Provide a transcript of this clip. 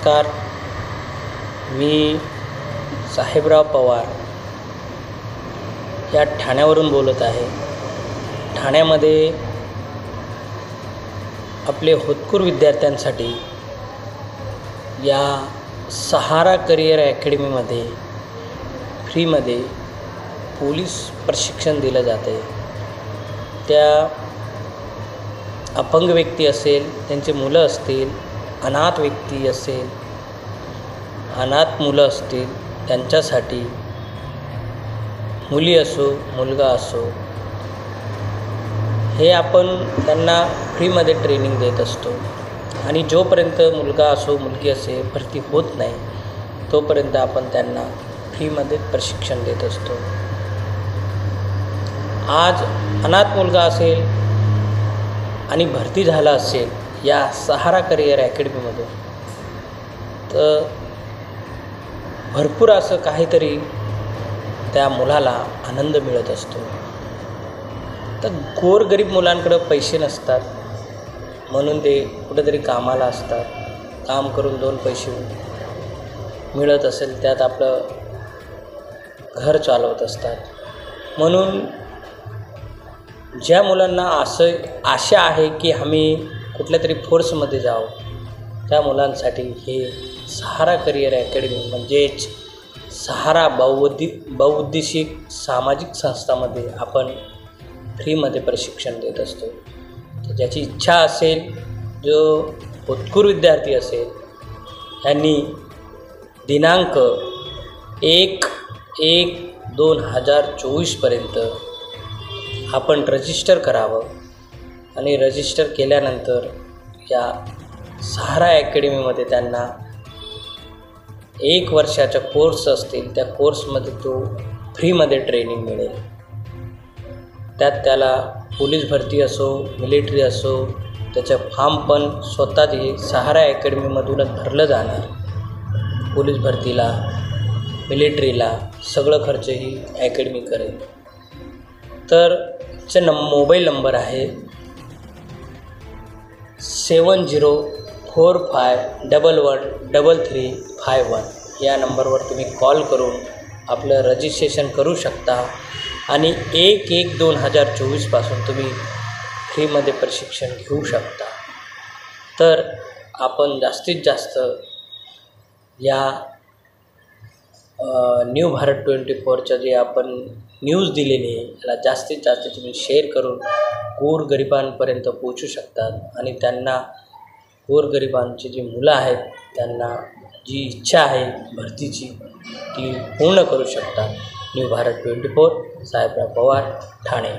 नमस्कार. मी साहेबराव पवार या ठाण्यावरून बोलत आहे. ठाण्यामध्ये आपले होतकरू विद्यार्थ्यांसाठी या सहारा करियर अकॅडमीमध्ये फ्रीमध्ये पोलीस प्रशिक्षण दिलं जाते. त्या अपंग व्यक्ती असेल, त्यांचे मुलं असतील, अनाथ व्यक्ती असेल, अनाथ मुलं असतील, त्यांच्यासाठी मुली असो मुलगा असो, हे आपण त्यांना फ्रीमध्ये ट्रेनिंग देत असतो. आणि जोपर्यंत मुलगा असो मुलगी असे भरती होत नाही तोपर्यंत आपण त्यांना फ्रीमध्ये प्रशिक्षण देत असतो. आज अनाथ मुलगा असेल आणि भरती झाला असेल या सहारा करियर अकॅडमीमधून, तर भरपूर असं काहीतरी त्या मुलाला आनंद मिळत असतो. तर गोरगरीब मुलांकडं पैसे नसतात म्हणून ते कुठेतरी कामाला असतात. काम करून 2 पैसे मिळत असेल त्यात आपलं घर चालवत असतात. म्हणून ज्या मुलांना आशा आहे की आम्ही कुठल्या तरी फोर्समध्ये जावं, त्या मुलांसाठी हे सहारा करियर अकॅडमी म्हणजेच सहारा बहुउद्देशिक सामाजिक संस्थामध्ये आपण फ्रीमध्ये प्रशिक्षण देत असतो. तर ज्याची इच्छा असेल, जो होतकरू विद्यार्थी असेल, यांनी दिनांक 1/1/2024पर्यंत आपण रजिस्टर करावं. आणि रजिस्टर केल्यानंतर या सहारा अकॅडमीमध्ये त्यांना 1 वर्षाचा कोर्स असतील, त्या कोर्समध्ये तो फ्रीमध्ये ट्रेनिंग मिळेल. त्यात त्याला पोलीस भरती असो, मिलिटरी असो, त्याचं फॉर्म पण स्वतःच सहारा अकॅडमीमधूनच भरलं जाणार. पोलीस भरतीला, मिलिटरीला सगळं खर्च ही अकॅडमी करेल. तर त्याचा मोबाईल नंबर आहे 7045113351. या नंबरवर तुम्ही कॉल करून आपलं रजिस्ट्रेशन करू शकता. आणि 1/1/2024पासून तुम्ही फ्रीमध्ये प्रशिक्षण घेऊ शकता. तर आपण जास्तीत जास्त या न्यू भारत 24च्या जे आपण न्यूज दिलेली आहे याला जास्तीत जास्त तुम्ही शेअर करून गोरगरिबांपर्यंत पोचू शकतात. आणि त्यांना गोरगरिबांची जी मुलं आहेत त्यांना जी इच्छा आहे भरतीची ती पूर्ण करू शकतात. न्यू भारत 24, साहेबराव पवार, ठाणे.